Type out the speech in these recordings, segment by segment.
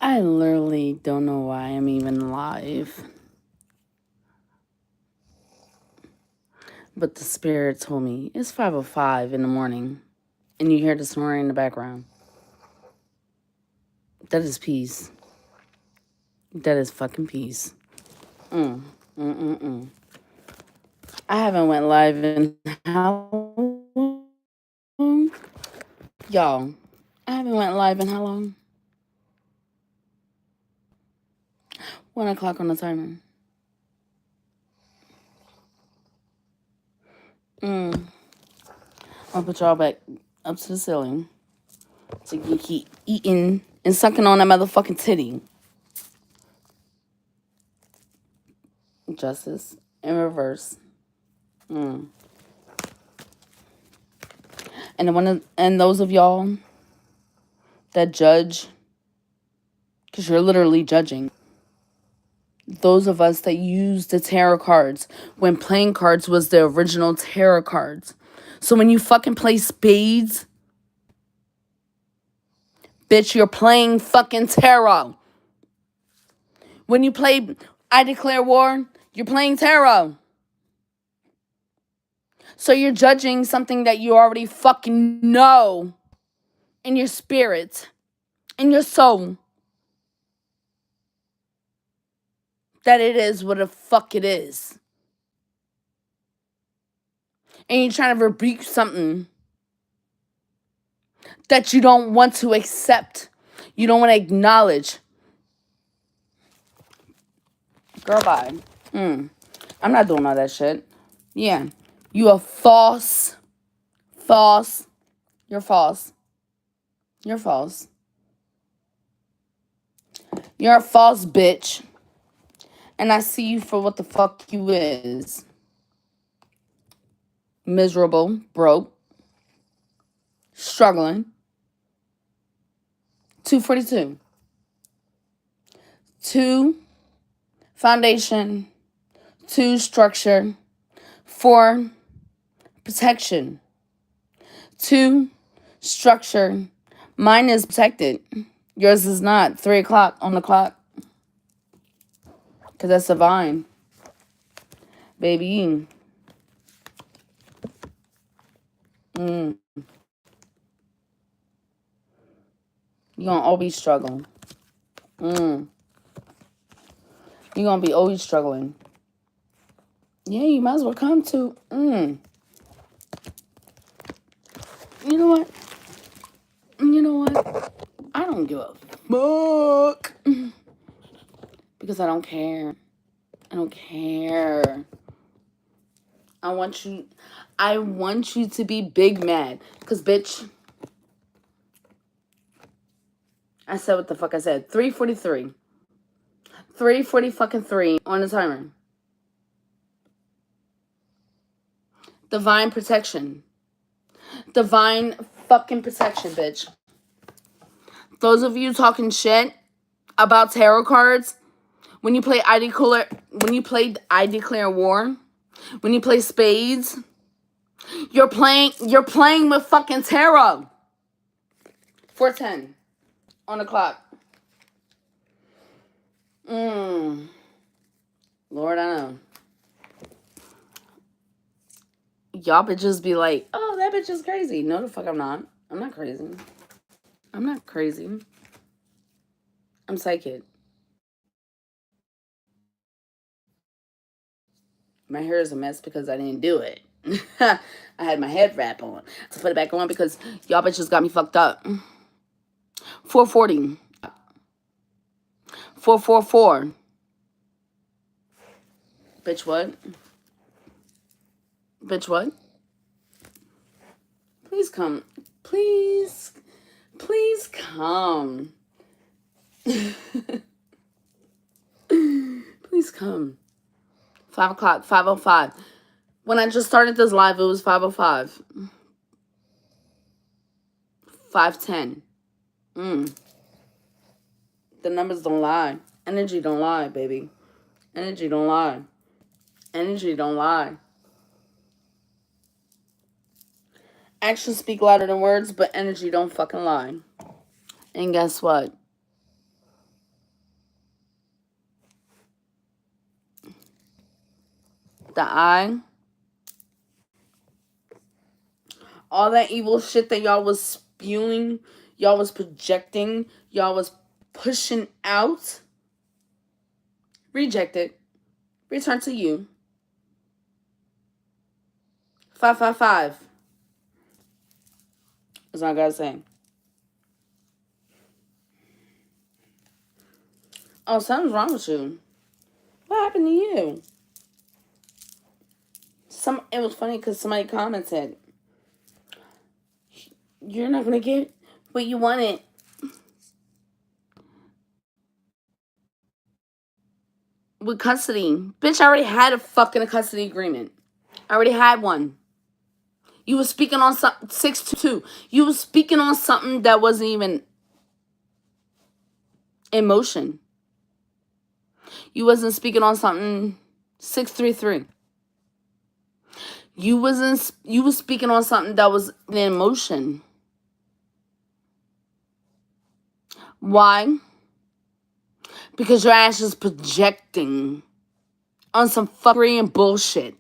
I literally don't know why I'm even live. But the spirit told me it's 5:05 in the morning. And you hear the snoring in the background. That is peace. That is fucking peace. I haven't went live in how long? Y'all, I haven't went live in how long? 1 o'clock on the timer. I'll put y'all back up to the ceiling so you can keep eating and sucking on that motherfucking titty. Justice in reverse. And those of y'all that judge, because you're literally judging. Those of us that use the tarot cards when playing cards was the original tarot cards. So when you fucking play spades, bitch, you're playing fucking tarot. When you play I Declare War, you're playing tarot. So you're judging something that you already fucking know in your spirit, in your soul, that it is what the fuck it is. And you're trying to rebuke something that you don't want to accept. You don't want to acknowledge. Girl, bye. I'm not doing all that shit. Yeah. You are false. False. You're false. You're false. You're a false bitch. And I see you for what the fuck you is. Miserable. Broke. Struggling. 242. 2. Foundation. 2. Structure. 4. Protection. 2. Structure. Mine is protected. Yours is not. 3 o'clock on the clock. Because that's divine. Baby. You're going to always struggle. You're going to be always struggling. Yeah, you might as well come to. You know what? You know what? I don't give a fuck. Because I don't care. I don't care. I want you to be big mad. Because, bitch, I said what the fuck I said. 3:43. 3:40 fucking 3 on the timer. Divine protection. Divine fucking protection, bitch. Those of you talking shit about tarot cards, when you play I Declare War, when you play spades, you're playing with fucking tarot. 4:10 on the clock. Lord, I know. Y'all bitches be like, oh, that bitch is crazy. No, the fuck I'm not. I'm not crazy. I'm not crazy. I'm psychic. My hair is a mess because I didn't do it. I had my head wrap on to put it back on because y'all bitches got me fucked up. 4:40. 4:44. Bitch, what? Bitch, what? Please come. Please come. Please come. 5 o'clock, 5:05. When I just started this live, it was 5:05. 5:10. The numbers don't lie. Energy don't lie, baby. Energy don't lie. Energy don't lie. Actions speak louder than words, but energy don't fucking lie. And guess what? all that evil shit that y'all was spewing, y'all was projecting, y'all was pushing out, reject it. Return to you. 555. That's all I gotta say. Oh, something's wrong with you. What happened to you? It was funny because somebody commented, "You're not gonna get what you wanted." With custody. Bitch, I already had a fucking custody agreement. I already had one. You was speaking on something 622. You was speaking on something that wasn't even in motion. You wasn't speaking on something 633. You was speaking on something that was in motion. Why? Because your ass is projecting on some fuckery and bullshit.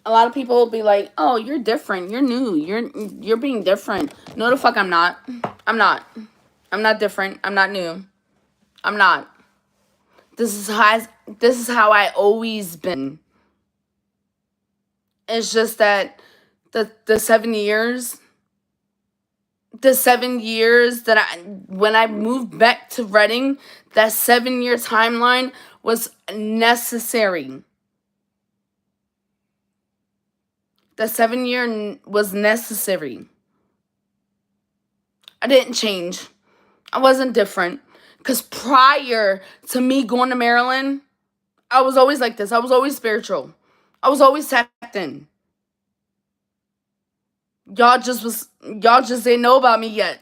A lot of people will be like, "Oh, you're different. You're new. You're being different." No, the fuck, I'm not. I'm not. I'm not different. I'm not new. I'm not. This is how I always been. It's just that the 7 years, that when I moved back to Reading, that 7 year timeline was necessary. The 7 year was necessary. I didn't change. I wasn't different. Because prior to me going to Maryland, I was always like this. I was always spiritual. I was always tapped in. Y'all just didn't know about me yet.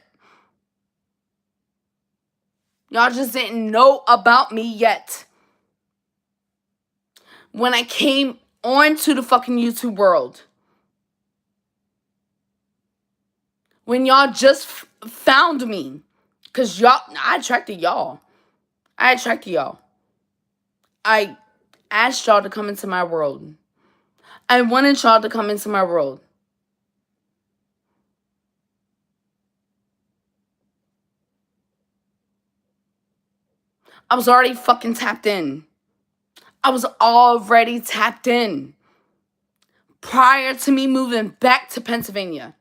Y'all just didn't know about me yet. When I came onto the fucking YouTube world. When y'all just found me. Because I attracted y'all. I asked y'all to come into my world. I wanted y'all to come into my world. I was already fucking tapped in. I was already tapped in. Prior to me moving back to Pennsylvania.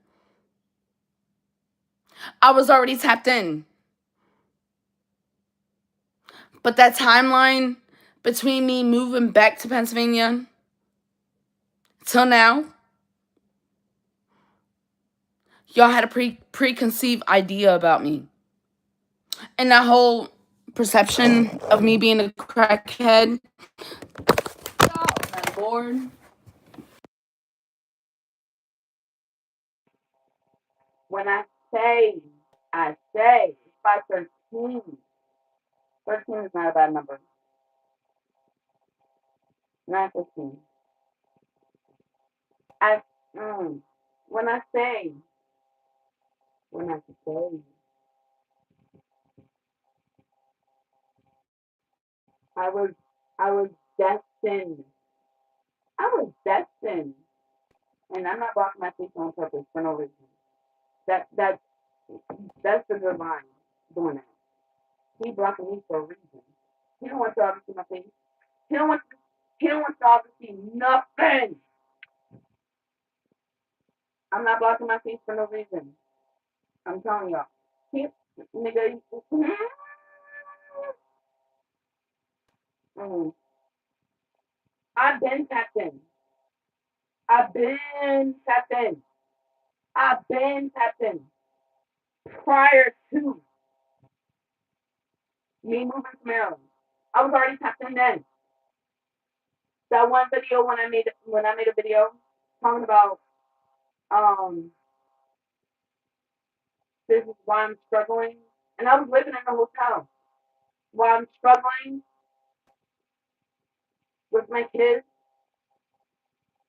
I was already tapped in. But that timeline between me moving back to Pennsylvania till now, y'all had a preconceived idea about me. And that whole perception of me being a crackhead. Oh, my Lord. When I say, it's 513. 13 is not a bad number. 915. I, mm, when I say, when I say, I was, I was destined. I was destined. And I'm not blocking my face on purpose for no reason. That, that, that's the good line doing that. He blocking me for a reason. He don't want y'all to see my face. He don't want, he don't want y'all to see nothing. I'm not blocking my face for no reason. I'm telling y'all. He, nigga, I've been tapped in. I've been tapped in. I've been tapped in. Prior to me moving to Maryland, I was already tapped in then. That one video when I made a video talking about this is why I'm struggling, and I was living in a hotel while I'm struggling with my kids.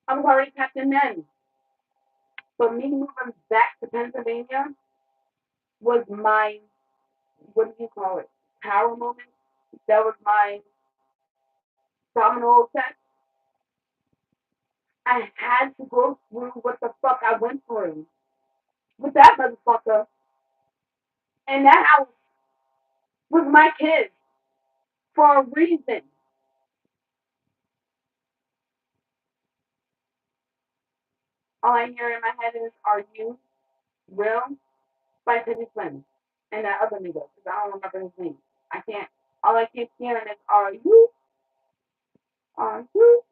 I was already tapped in then. But me moving back to Pennsylvania was my, what do you call it, power moment. That was my domino effect. I had to go through what the fuck I went through with that motherfucker. And that house was my kid for a reason. All I hear in my head is, "Are you real?" by Displacement. And that other nigga, because I don't remember his name. I can't. All I keep hearing is, "Are you? Are you?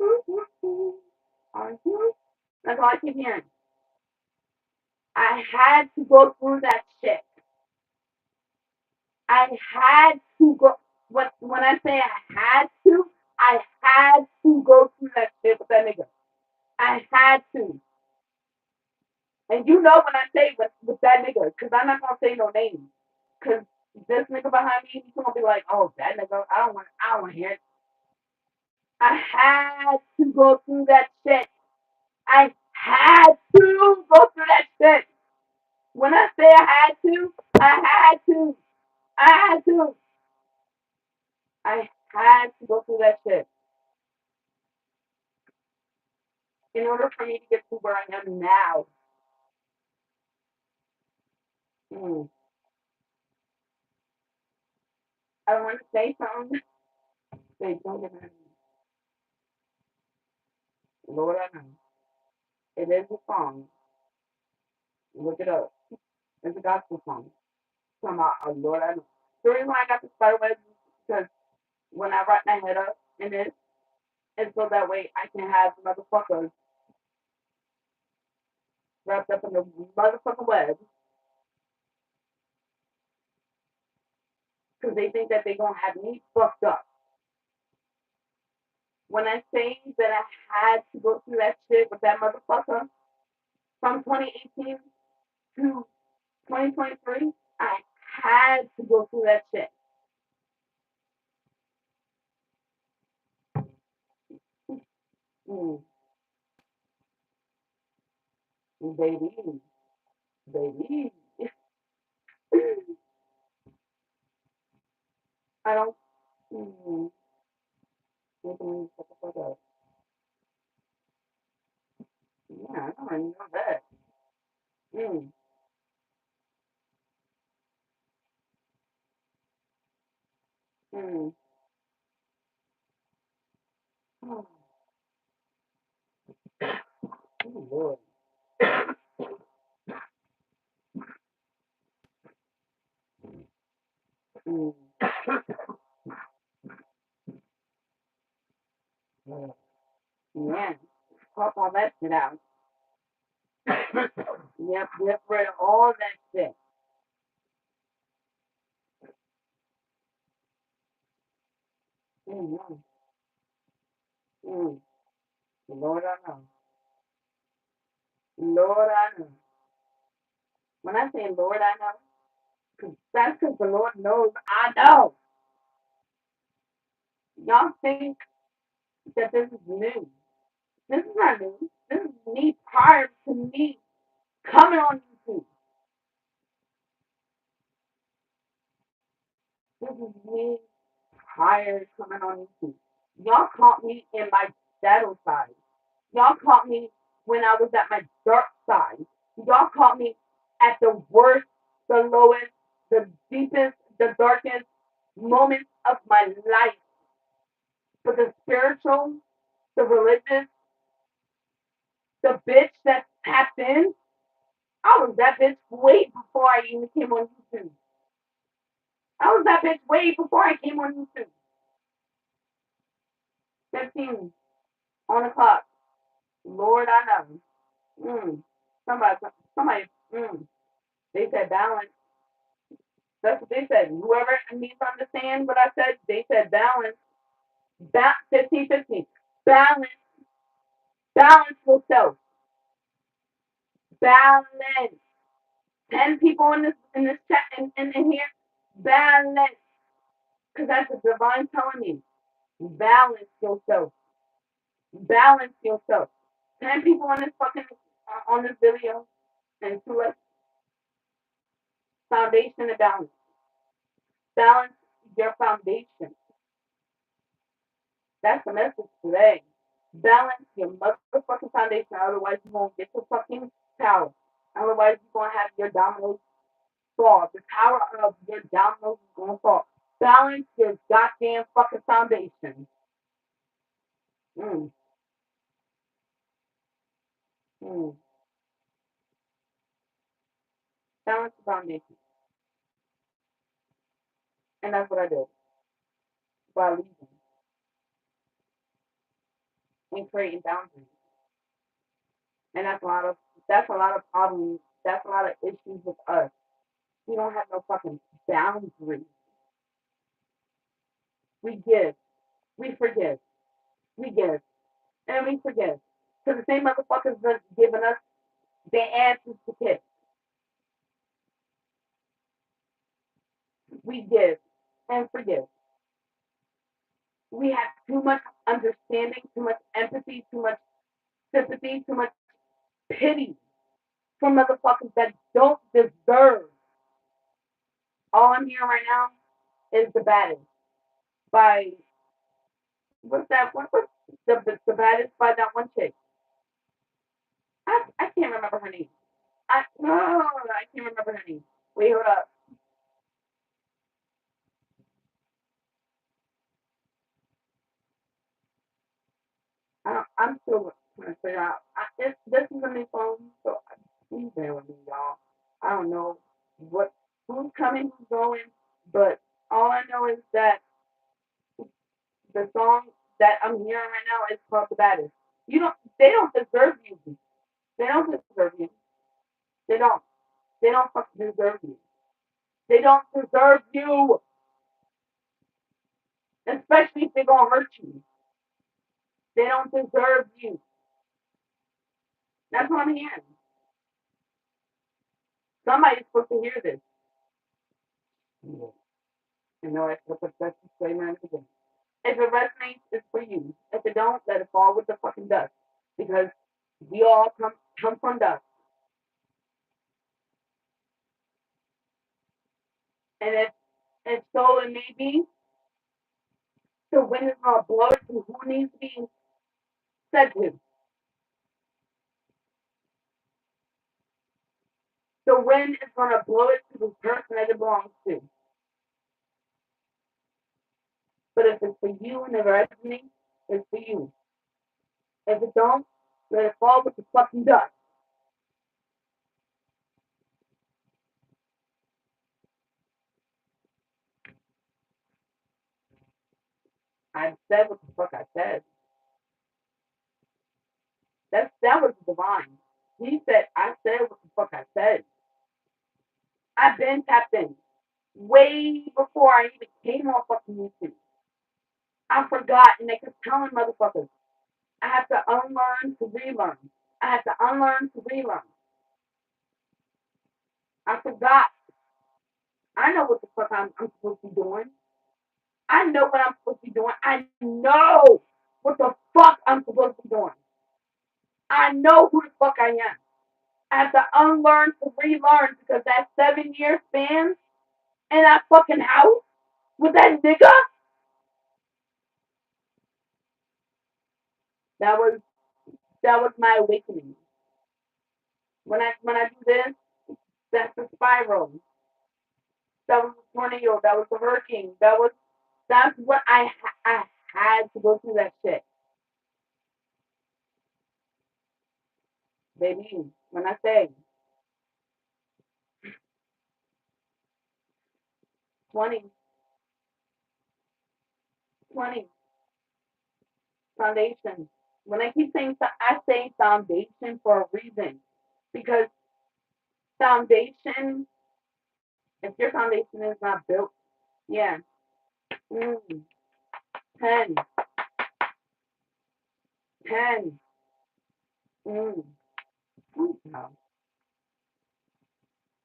Are you?" That's all I keep hearing. I had to go through that shit. I had to go. When I say I had to go through that shit with that nigga. I had to. And you know when I say with that nigga, because I'm not gonna say no names. Because this nigga behind me, he's gonna be like, "Oh, that nigga, I don't want to hear it." I had to go through that shit. I had to go through that shit. When I say I had to, I had to. I had to. I had to go through that shit in order for me to get to where I am now. Mm. I want to say something. Wait, don't get mad at me. Lord, I know. It is a song. Look it up. It's a gospel song. Talking about, "Oh, Lord, I know." The reason why I got the spider web is because when I wrap my head up in it, it's so that way I can have motherfuckers wrapped up in the motherfucking web because they think that they're going to have me fucked up. When I say that I had to go through that shit with that motherfucker from 2018 to 2023, I had to go through that shit. Mm, baby, baby. I don't. Mm, mm, yeah, I don't know that. Mm, mm. Oh, oh, Lord. Mm, yeah, pop all that shit out. Yep, get rid of all that shit. Mm, mm. Lord, I know. Lord, I know. When I say Lord, I know, 'cause that's because the Lord knows I know. Y'all think that this is new. This is not new. This is me prior to me coming on YouTube. This is me prior to coming on YouTube. Y'all caught me in my shadow side. Y'all caught me when I was at my dark side. Y'all caught me at the worst, the lowest, the deepest, the darkest moments of my life. But the spiritual, the religious, the bitch that tapped in, I was that bitch way before I even came on YouTube. I was that bitch way before I came on YouTube. 15 on the clock. Lord, I know. Mm. Somebody, somebody, they said balance. That's what they said. Whoever needs to understand what I said, they said balance. 15, 15. Balance. Balance yourself. Balance. 10 people in this chat in here. Balance. Because that's the divine telling me. Balance yourself. Balance yourself. 10 people on this video. And two, foundation and balance. Balance your foundation. That's the message today. Balance your motherfucking foundation, otherwise you won't get the fucking power. Otherwise you're gonna have your dominoes fall. The power of your dominoes is gonna fall. Balance your goddamn fucking foundation. Mm, mm. Balance the foundation. And that's what I did by leaving and creating boundaries. And that's a lot of problems. That's a lot of issues with us. We don't have no fucking boundaries. We give. We forgive. We give. And we forgive. Because the same motherfuckers that's giving us their answers to kids. We give and forgive. We have too much understanding, too much empathy, too much sympathy, too much pity for motherfuckers that don't deserve. All I'm hearing right now is The Baddest by, what's that? What's the Baddest by that one chick? I can't remember her name. I can't remember her name. Wait, hold up. I'm still trying to figure out. This is a new phone, so please bear with me, y'all. I don't know what who's coming, who's going, but all I know is that the song that I'm hearing right now is called "The Baddest." You don't. They don't deserve you. They don't deserve you. They don't. They don't fucking deserve you. They don't deserve you, especially if they're gonna hurt you. They don't deserve you. That's what I'm hearing. Somebody's supposed to hear this. Yeah. You know, I put that disclaimer in the beginning. If it resonates, it's for you. If it don't, let it fall with the fucking dust. Because we all come from dust. And if so it may be, the wind is gonna blow it to who needs to be said to. The wind is gonna blow it to the person that it belongs to. But if it's for you and it resonates, it's for you. If it don't, let it fall with the fucking dust. I said what the fuck I said. That was divine. He said I said what the fuck I said. I've been tapped in way before I even came on fucking YouTube. I forgot, and they kept telling motherfuckers I have to unlearn to relearn. I have to unlearn to relearn. I forgot. I know what the fuck I'm supposed to be doing. I know what I'm supposed to be doing. I know what the fuck I'm supposed to be doing. I know who the fuck I am. I have to unlearn to relearn because that 7 year span in that fucking house with that nigga, that was that was my awakening. When I do this, that's the spiral. That was a tornado. That was a hurricane. That's what I had to go through that shit, baby. When I say 20, 20 foundation. When I keep saying I say foundation for a reason because foundation. If your foundation is not built, yeah, mm, 10, 10. Mm. No.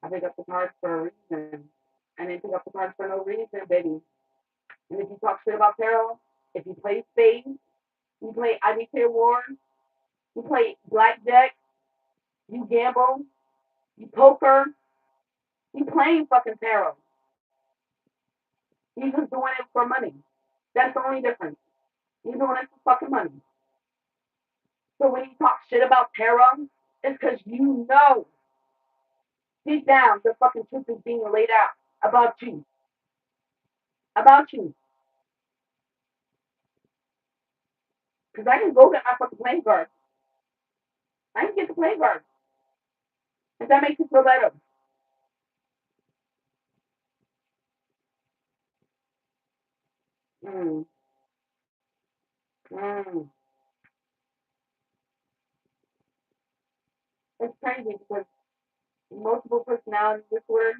I pick up the cards for a reason. I didn't pick up the cards for no reason, baby. And if you talk shit about tarot, if you play spades, you play IBK Wars, you play blackjack, you gamble, You poker, you playing fucking tarot. You just doing it for money. That's the only difference. You doing it for fucking money. So when you talk shit about tarot, it's because you know deep down the fucking truth is being laid out about you. About you. Because I can go get my fucking playing card. I can get the playing card. If that makes you feel better. Mm. Mm. It's crazy because multiple personality disorder,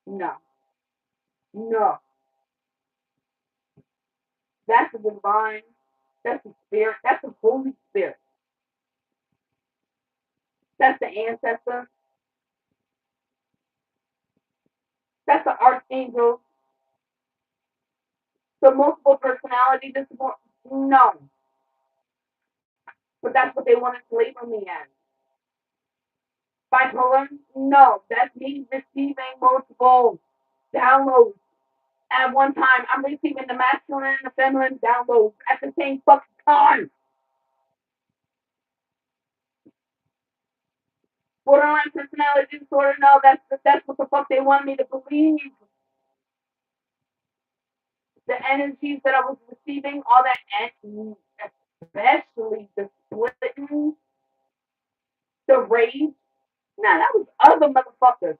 no. No. That's the divine. That's the spirit. That's the Holy Spirit. That's the ancestor. That's the archangel. The multiple personality disorder, no. But that's what they wanted to label me as. Bipolar, no. That's me receiving multiple downloads at one time. I'm receiving the masculine and the feminine downloads at the same fucking time. Borderline personality disorder, no, that's what the fuck they wanted me to believe. The energies that I was receiving, all that, especially the splitting, the rage. Nah, that was other motherfuckers.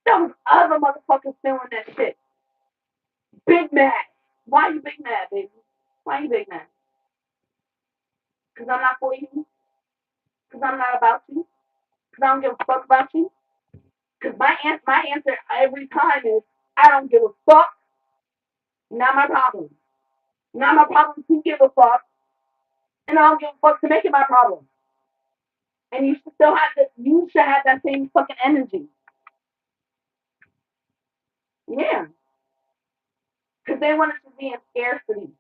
That was other motherfuckers doing that shit. Big mad. Why you big mad, baby? Why you big mad? Because I'm not for you? Because I'm not about you? Because I don't give a fuck about you? Because my answer every time is, I don't give a fuck. Not my problem. Not my problem to give a fuck. And I don't give a fuck to make it my problem. And you should still have that. You should have that same fucking energy. Yeah, because they want us to be in scarcity,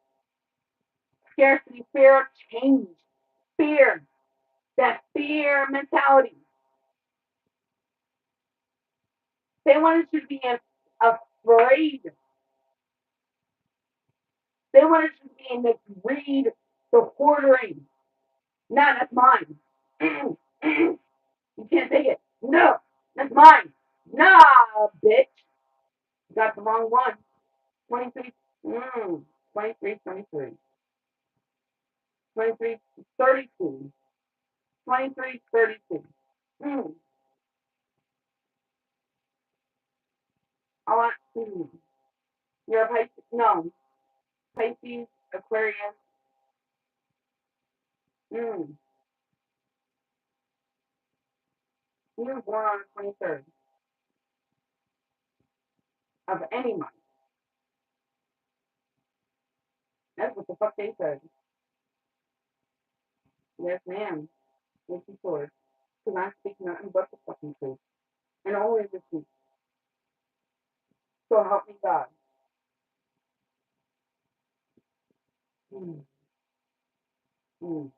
scarcity, fear of change, fear, that fear mentality. They want us to be afraid. They want us to be in the greed, the hoarding. Nah, that's mine. You can't take it. No, that's mine. Nah, bitch. You got the wrong one. 23. 23, 23. 23, 32. 23, 32. Mm. I want. You're a Pisces. No. Pisces, Aquarius. Mm. You were born on the 23rd of any month. That's what the fuck they said. Yes, ma'am. Yes, you sure. Because I'm speaking nothing but the fucking truth. And only the truth. So help me God. Mm. Mm.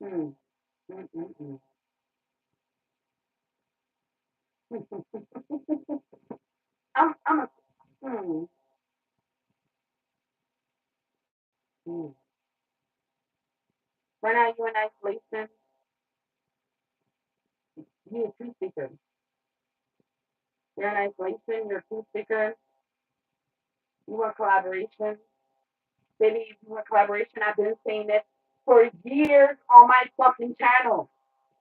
Mm. Mm. Mm. Mm. I'm a. Mm. Mm. Right now, you in isolation. You're a truth seeker. You're in isolation. You're a truth seeker. You want collaboration. Baby, if you want collaboration, I've been saying this for years on my fucking channel.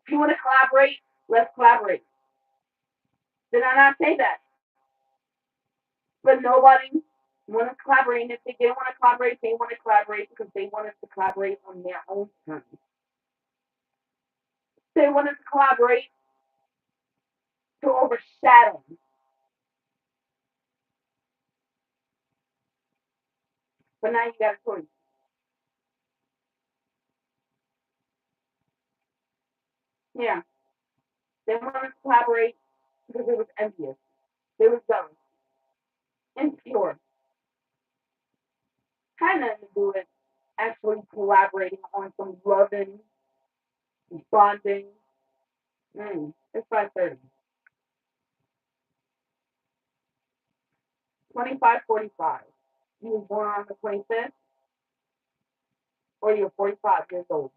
If you want to collaborate, let's collaborate. Did I not say that? But nobody want to collaborate. And if they didn't want to collaborate, they want to collaborate because they wanted to collaborate on their own terms. They wanted to collaborate to overshadow. But now you got a choice. Yeah. They wanted to collaborate because it was envious. They were jealous. Insecure. Had nothing to do with actually collaborating on some loving, bonding. It's 5:30. 25:45. You were born on the 25th, or you're 45 years old.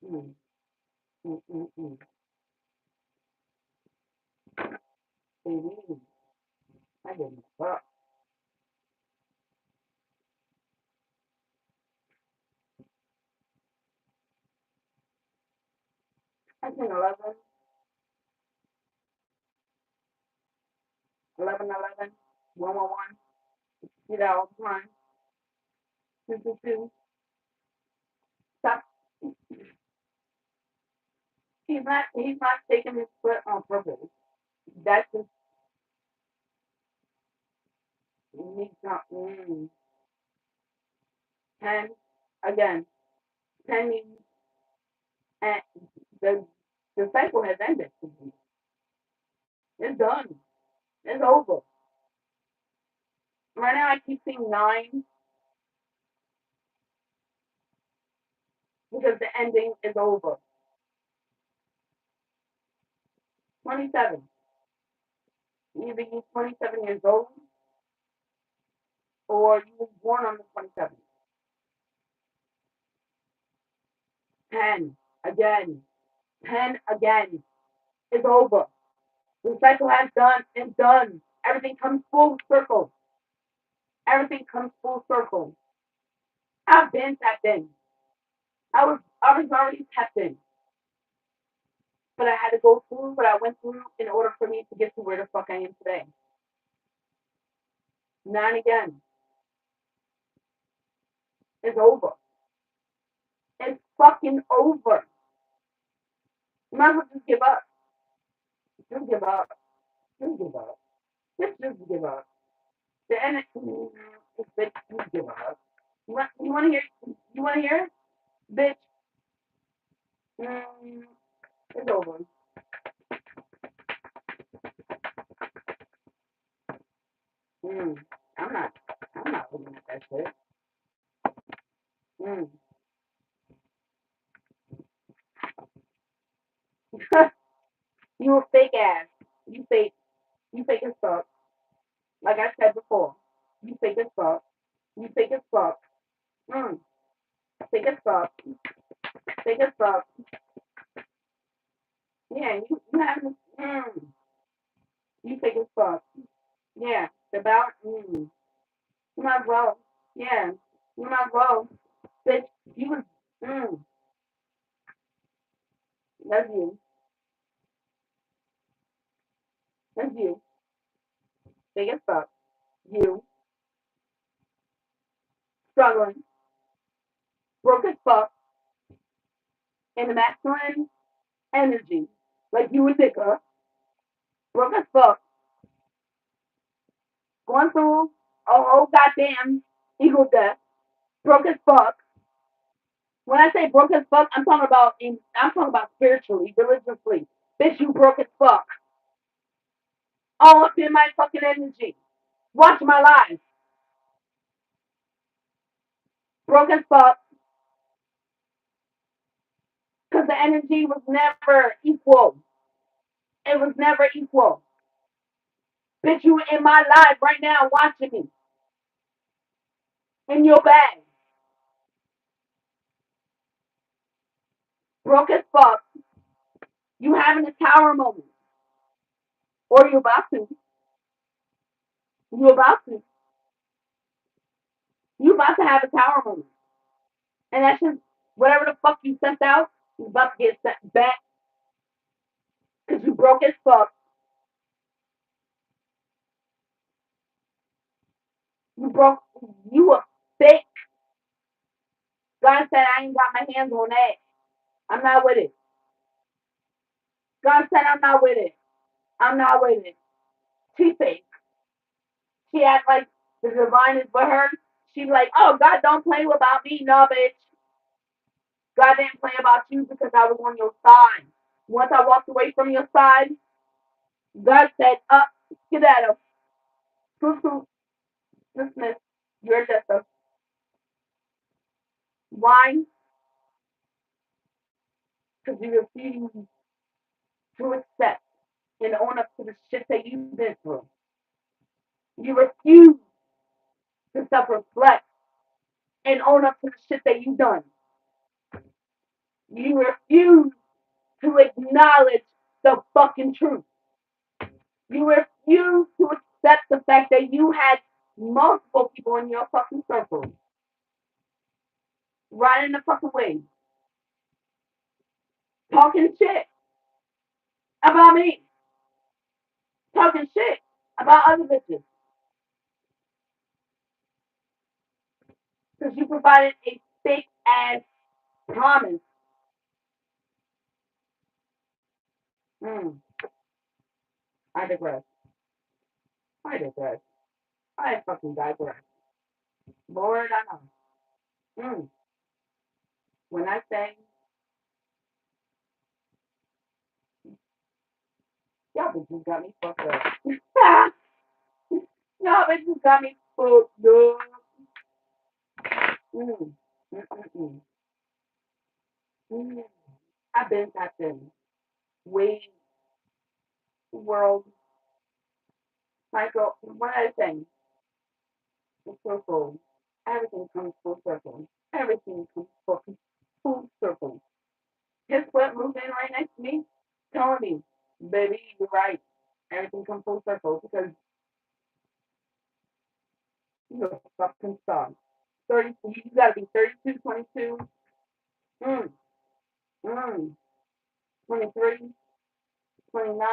Mm, mm, mm, mm. Baby, I didn't fuck. I think 11, 11, 11, 1, 1, 1. You know, 1, 2, 2, 2. Stop. He's not taking his foot on purpose. That's just, he's not, 10, again, 10 means, and the, the cycle has ended. It's done. It's over. Right now, I keep seeing 9 because the ending is over. 27. Either you're 27 years old or you were born on the 27th. 10. Again. 10 again. It's over. The cycle has done and done. Everything comes full circle. Everything comes full circle. I've been tapped in. I was already tapped in. But I had to go through what I went through in order for me to get to where the fuck I am today. 9 again. It's over. It's fucking over. You might as well just give up. Just give up. Just give up. Just give up. The end is bitch, just give up. You want to hear? You want to hear? Bitch, mm, it's over. Mm, I'm not. I'm not looking at that shit. Mm. You a fake ass. You fake. You fake as fuck. Like I said before. You fake as fuck. You fake as fuck. Mm. Fake as fuck. Fake as fuck. Yeah, you have. You fake as fuck. Yeah. About. You might as well. Yeah. You might as well. Bitch, you was. Mm. That's you. That's you. Fake as fuck. You. Struggling. Broke as fuck. In the masculine energy. Like you a nigga. Broke as fuck. Going through a whole goddamn ego death. Broke as fuck. When I say broke as fuck, I'm talking about spiritually, religiously. Bitch, you broke as fuck. All up in my fucking energy. Watch my life. Broke as fuck. Because the energy was never equal. It was never equal. Bitch, you in my life right now watching me. In your bag. Broke as fuck. You having a tower moment. Or you about to. You about to. You about to have a tower moment. And that's just whatever the fuck you sent out, you about to get sent back because you broke as fuck. You broke. You a fake. God said I ain't got my hands on that. I'm not with it. God said I'm not with it. I'm not with it. She fake. She act like the divine is with her. She's like, oh, God don't play about me. No, bitch. God didn't play about you because I was on your side. Once I walked away from your side, God said, up, get at him. Poo-poo, dismiss, you're just a whine because you refuse to accept and own up to the shit that you've been through. You refuse to self-reflect and own up to the shit that you've done. You refuse to acknowledge the fucking truth. You refuse to accept the fact that you had multiple people in your fucking circle riding the fucking wave, talking shit about me, talking shit about other bitches. Because you provided a fake ass promise. Mm, I digress. I digress. I fucking digress. Lord, I know. When I say, y'all bitches got me fucked up. Y'all bitches got me fucked up. Mm, mm, mm, mm. Mm. I've been tapped in. Wave, world, cycle. What I say? It's circle. Everything comes full circle. Everything comes full circle. Guess what? Moved in right next to me, telling me, baby, you're right. Everything comes full circle because you're a fucking star. 30, you gotta be 32, 22, mm, mm, 23, 29,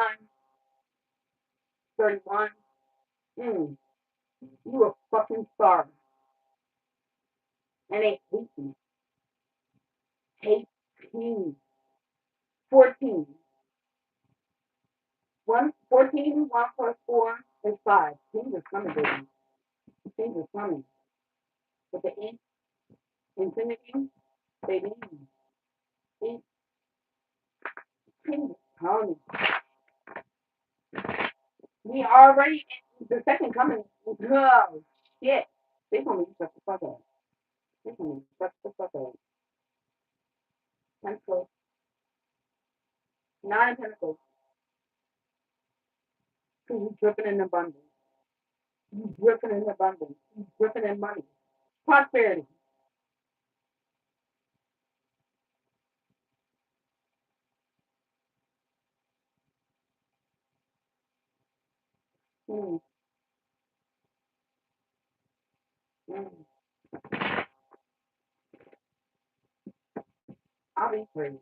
31. Mm, you a fucking star. And they hate me. Hate me. 14. 1 plus 4 is 5. Change is coming, baby. Change is coming. With the infinity, baby. Change is coming. We already in the second coming. Oh, shit. They told me to shut the fuck up. They told me to shut the fuck up. Pentacles. 9 pentacles. Because you're dripping in abundance. You're dripping in abundance. You're dripping in money. Prosperity. Mm, mm. I'll be crazy.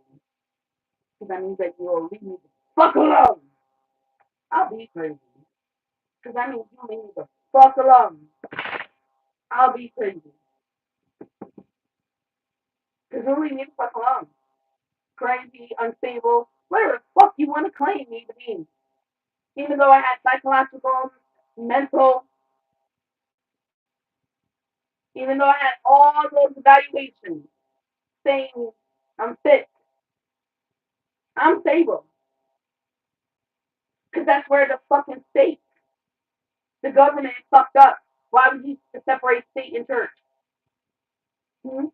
Because that means that you'll leave me the fuck alone. I'll be crazy. Because that means you leave me the fuck alone. I'll be crazy. Because you leave me the fuck alone. Crazy, unstable, whatever the fuck you want to claim me to be. Even though I had psychological, mental, even though I had all those evaluations saying I'm fit, I'm stable. Because that's where the fucking state, the government fucked up. Why would you separate state and church? Hmm?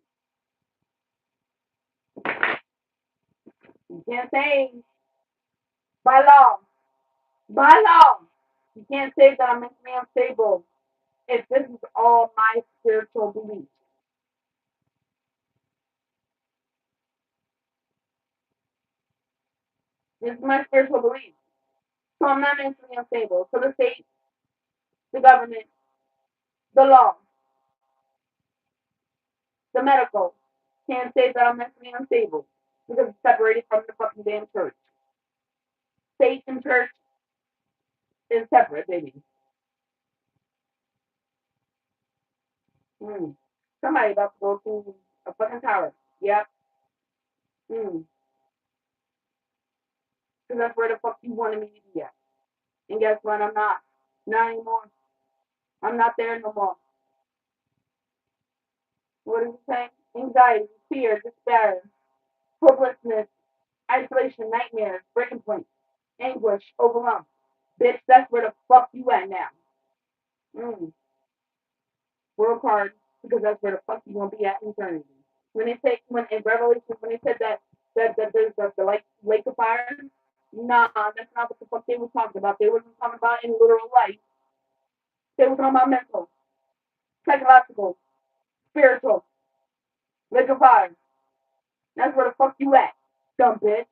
You can't say by law. By law. You can't say that I'm mentally unstable if this is all my spiritual beliefs. This is my spiritual belief. So I'm not mentally unstable. So the state, the government, the law, the medical can't say that I'm mentally unstable because it's separated from the fucking damn church. State and church is separate, baby. Mm. Somebody about to go to a fucking tower. Yep. Mm. Because that's where the fuck you wanted me to be at. And guess what? I'm not. Not anymore. I'm not there no more. What does it say? Anxiety, fear, despair, hopelessness, isolation, nightmares, breaking point, anguish, overwhelm. Bitch, that's where the fuck you at now. Mm. Work hard because that's where the fuck you gonna be at in eternity. When in Revelation when they said that there's the lake of fire, nah, that's not what the fuck they were talking about. They wasn't talking about in literal life. They were talking about mental, psychological, spiritual, lake of fire. That's where the fuck you at, dumb bitch.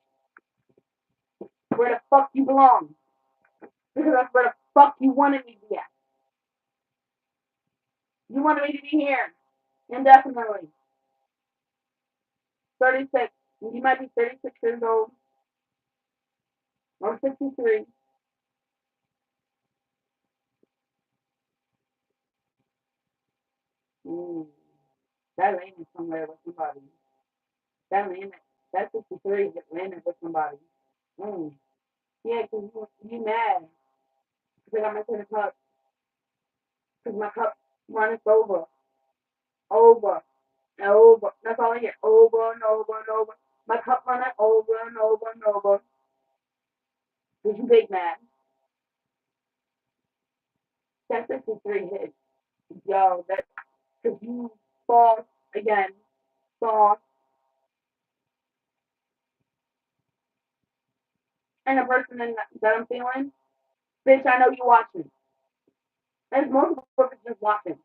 Where the fuck you belong. Because that's where the fuck you wanted me to be at. You wanted me to be here. Indefinitely. 36. You might be 36 years old or 63. Mm. That landed somewhere with somebody. That landed, that 63 landed with somebody. Mm. Yeah, because you mad. Because I got my 10 cup. Because my cup runneth over. Over. And over. That's all I hear. Over and over and over. My cup runneth over and over and over. Because you big mad. That 63 hit. Yo, that, because you fall again. Fall. And the person that I'm feeling, bitch, I know you watching. There's multiple people just watching.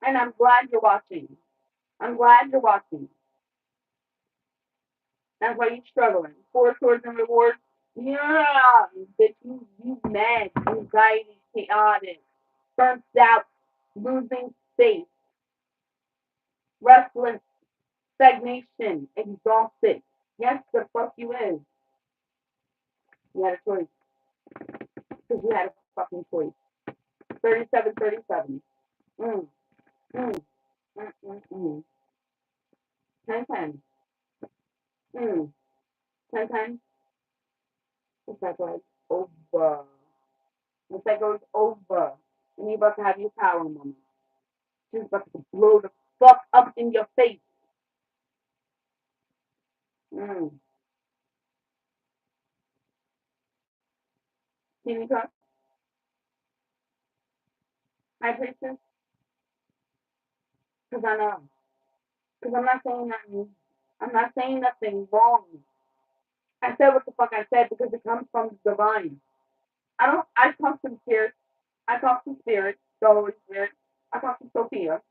And I'm glad you're watching. I'm glad you're watching. That's why you're struggling. Four swords and rewards. Yeah, bitch, you mad, anxiety, chaotic, burnt out, losing faith, restless, stagnation, exhausted. Yes, the fuck you is. You had a choice. Because you had a fucking choice. 37, 37. Mm, mm, mm, mm, mm. 10, 10. Mm, 10, 10. What's that like? Over. Once that goes over, and you're about to have your power moment. She's about to blow the fuck up in your face. Mm. See me talk? High priestess? Because I know. Because I'm not saying nothing. I'm not saying nothing wrong. I said what the fuck I said because it comes from the divine. I talk to spirit. I talk to spirit, the Holy Spirit. I talk to Sophia.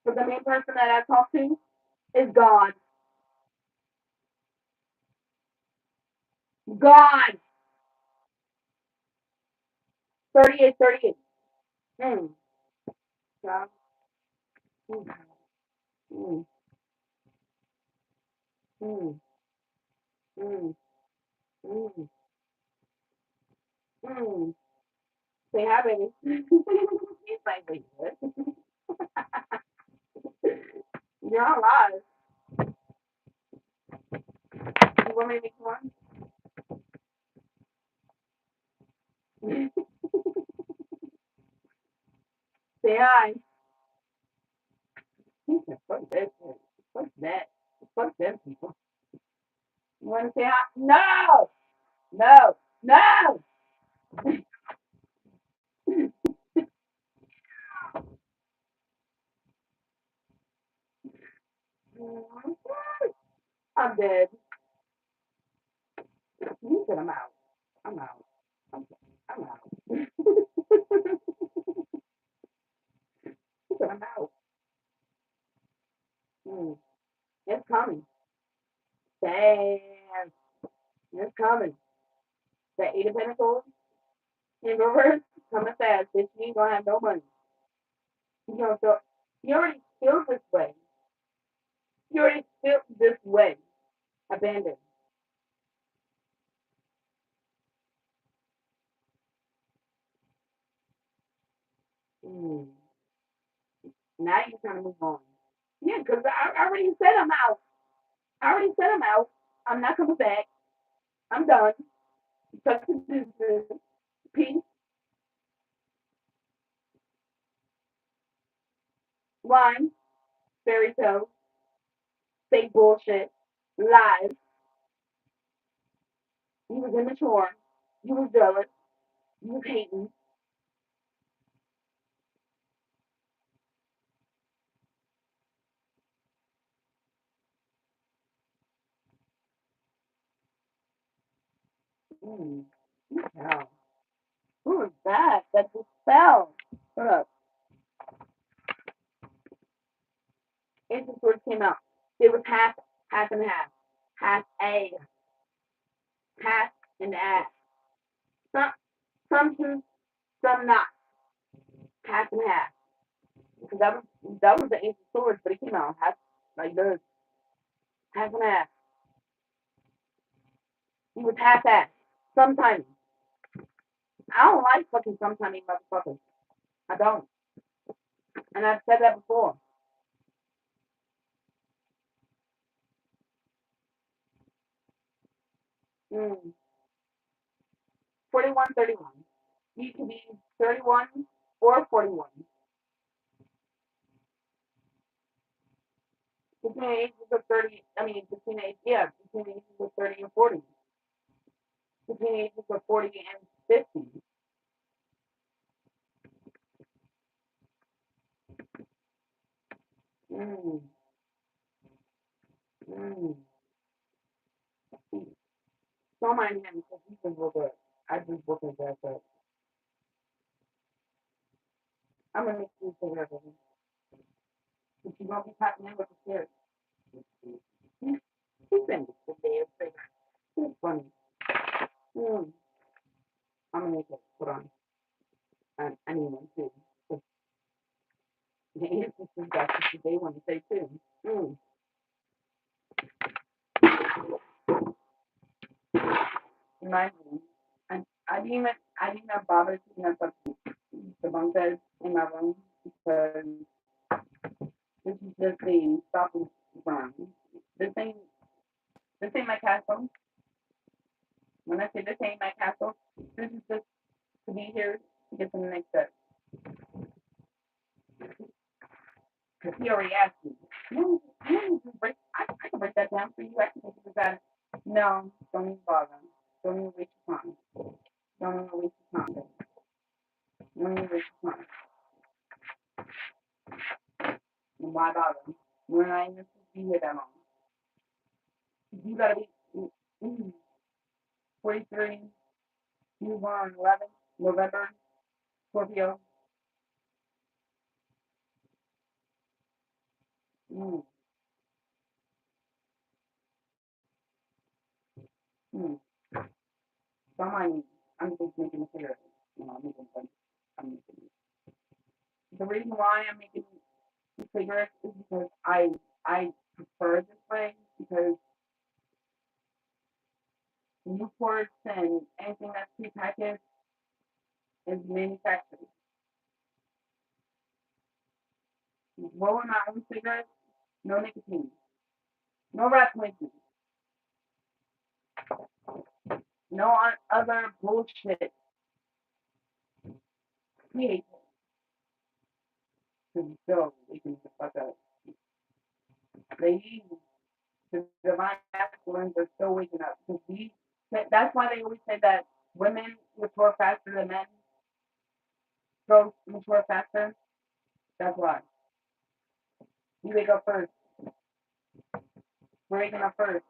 But the main person that I talk to is God. God! 38, 38. Mm. Yeah. Mm. Mm. Mm. Mm. Mm. Mm. Say hi, baby. He's like, wait, what? You're all live. You want me to make one? Say hi. He said, fuck that. Fuck that. Fuck them people. You want to say hi? No! No! No! I'm dead. He said, I'm out. I'm out. I'm out. He said, I'm out. Mm. It's coming. Damn. It's coming. That Eight of Pentacles in reverse coming fast. Bitch, you ain't gonna have no money. You know, so you already feel this way. You already feel this way. Abandoned. Mm. Now you're trying to move on. Yeah, because I already said I'm out. I already said I'm out. I'm not coming back. I'm done. Such a business. Peace. Wine. Fairy tale. Fake bullshit. Lies. You was immature. You was jealous. You hating. Mm. Yeah. Who is that? That just fell. Shut up. Ancient Swords came out. It was half and half. Half A, half and A. Some, some true, some not. Half and half. Because that was the Ancient Swords, but it came out half like this. Half and half. He was half ass. Sometimes. I don't like fucking sometimes motherfuckers. I don't. And I've said that before. Mm. 41, 31. You could be 31 or 41. Between the ages of 30, I mean, between the ages of 30 and 40. Between the ages of 40 and 50. Mm. Mm. Don't mind him because he can look good. I just look at that, but I'm going to make you say everything. But you won't be tapping in with the spirit. He's been the day of prayer. He's funny. Mm. I'm going to make it. Hold on. I need one too. The ancestors got what they want to say too. Mm. In my room. I didn't even bother picking up the bunk bed in my room because this is just a stopping ground. This ain't this ain't my castle. When I say this ain't my castle, this is just to be here to get to the next step. Because he already asked me. I can break that down for you. I can take you to that. No, don't even bother. Don't even waste your time. Don't even waste your time. Don't even waste your time. And why bother? We're not even supposed to be here that long. You gotta be 43, you born 11, November, Scorpio. Mm, mm. Don't mind me. I'm just making a figure. I'm making fun. I'm making The reason why I'm making figures is because I prefer this way because Newports and anything that's prepackaged is manufactured. Rolling my own cigarettes, no nicotine, no wrap pointing, no other bullshit. THC, because still waking the fuck up. Ladies, the divine masculines are still waking up. Because that's why they always say that women mature faster than men. Girls mature faster. That's why. You wake up first. We're waking up first.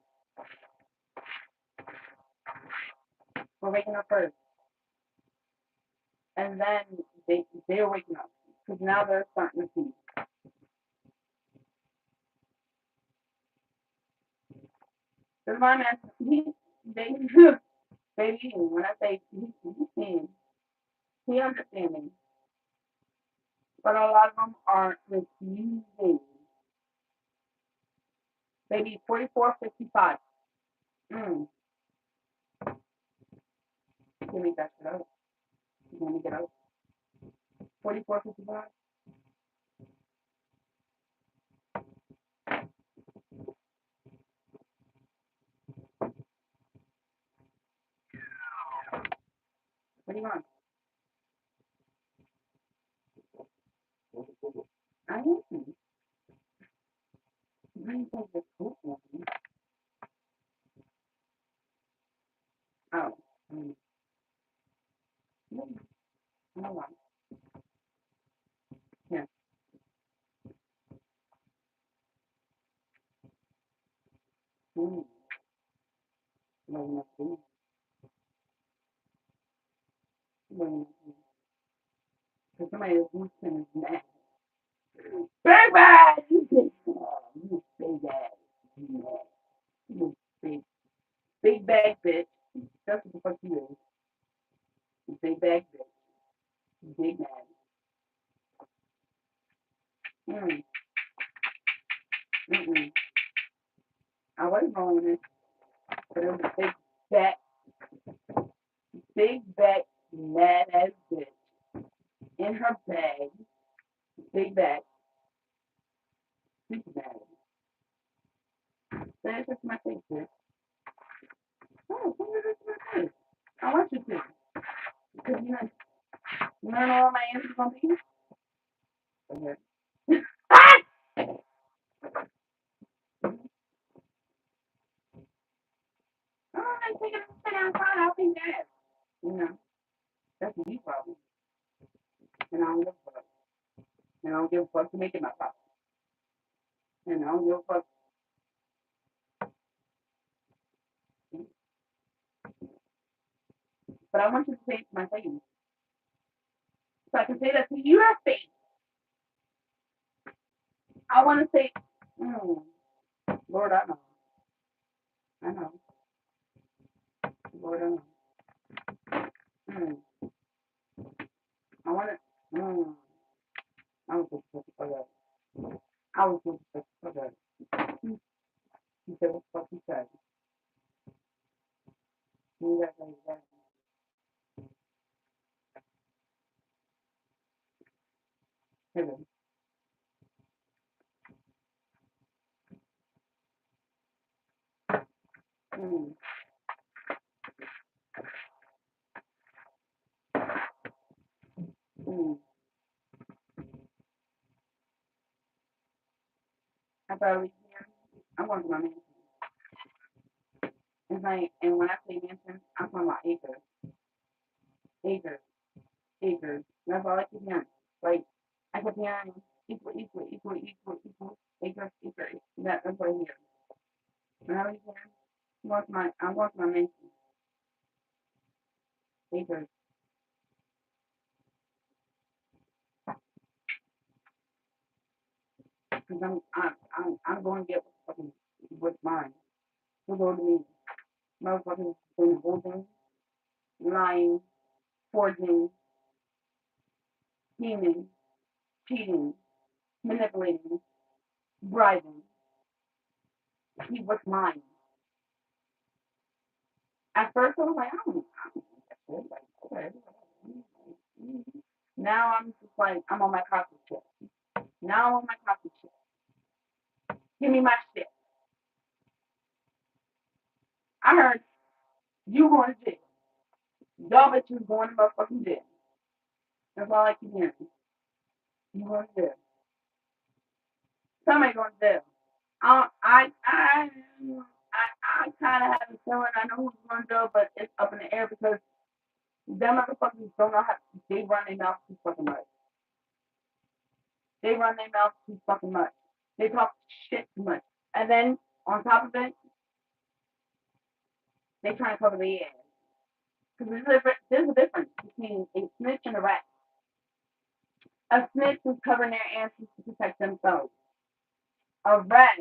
We're waking up first. And then they're waking up. Because now they're starting to see. The divine masculine, they, baby, when I say he's seeing, he understanding. But a lot of them are refusing. Maybe 44, 55. Mm. Give me that shit out. Let me get out. 44, 55. What do you want? I need you. I need to take this food. Oh. Mm. Somebody is losing his man. Big bad! You big ass. You big bag bitch. That's what the fuck you is. You big bag bitch. You big man. I wasn't wrong with it, but it was a big back, mad ass bitch in her bag. Big bag. Super mad. Say it to my face, bitch. Oh, say it to my face. I want you to. Because you know what my answer's gonna be? Okay. Ah! Oh, I'm taking a sit outside. I'll be mad. You know, that's a me problem. And I don't give a fuck. And I don't give a fuck to make it my problem. And I don't give a fuck. But I want you to say it to my face. So I can say that to your face. I want to say, Lord, I know. I know. Lord, I know. I want to, I was just looking for that. I was just looking for that. He said, what the fuck he said? You got to say that. Mm. Mm. I probably can. I'm going to my mansion. It's like, and when I say mansion, I'm talking about acres. Acres. Acres. That's all I keep hearing. Like, I keep hearing equal, acres, acres. That's what I hear. And I was hearing, I'm going to my mansion. Acres. Because I'm going to get what's mine. What's going to me? Motherfuckers been holding, lying, forging, scheming, cheating, manipulating, bribing. Keep what's mine. At first, I was like, I don't know. Like, okay. Now I'm just like, I'm on my coffee shit. Now I'm on my coffee shit. Give me my shit. I heard you going to jail. Y'all bet you going to motherfucking jail. That's all I keep hearing. You going to jail. Somebody going to jail. I kind of have a feeling I know who's going to jail, but it's up in the air because them motherfuckers don't know how. They run their mouth too fucking much. They run their mouth too fucking much. They talk shit too much. And then on top of it, they try to cover their ass. Because there's a difference between a snitch and a rat. A snitch is covering their asses to protect themselves. A rat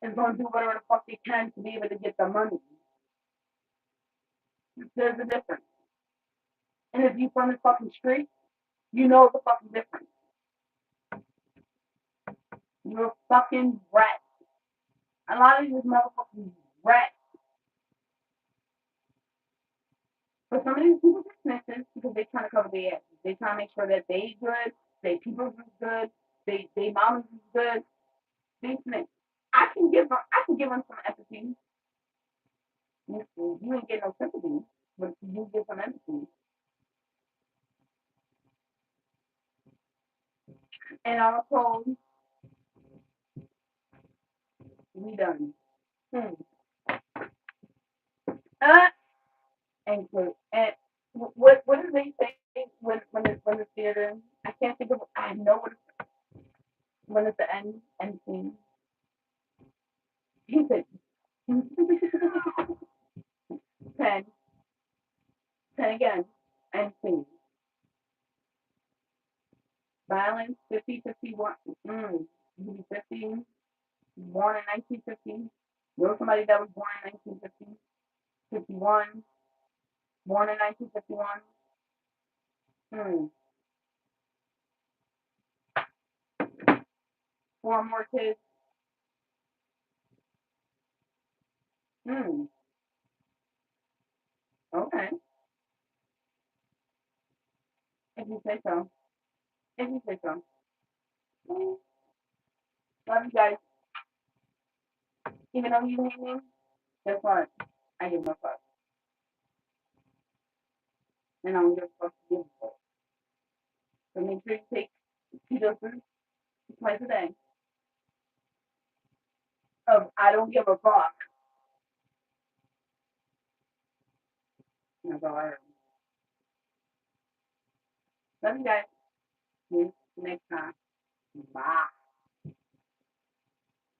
is going to do whatever the fuck they can to be able to get the money. There's a difference. And if you from the fucking street, you know the fucking difference. You're a fucking rat. A lot of these motherfucking rats. But some of these people are snitches because they trying to cover their asses. They trying to make sure that they good, they people is good, they mamas is good. They snitch. I can give them some empathy. You ain't get no sympathy, but you get some empathy. And also, we done. Uh, and what do they say when it's theater? I can't think of. I know what it's, when it's the end scene. He said 10. 10 again. And sing. Violence, 50, 51. You be 50, born in 1950. Know somebody that was born in 1950. 51, born in 1951. Hmm. 4 more kids. Hmm. Okay. If you say so. If you say so. Love you guys. Even though you hate me, guess what? I give no fuck. And I don't give a fuck to give a fuck. So make sure you take 2 doses twice a day of I don't give a fuck. That's all I heard. Love you guys. See you next time. Bye.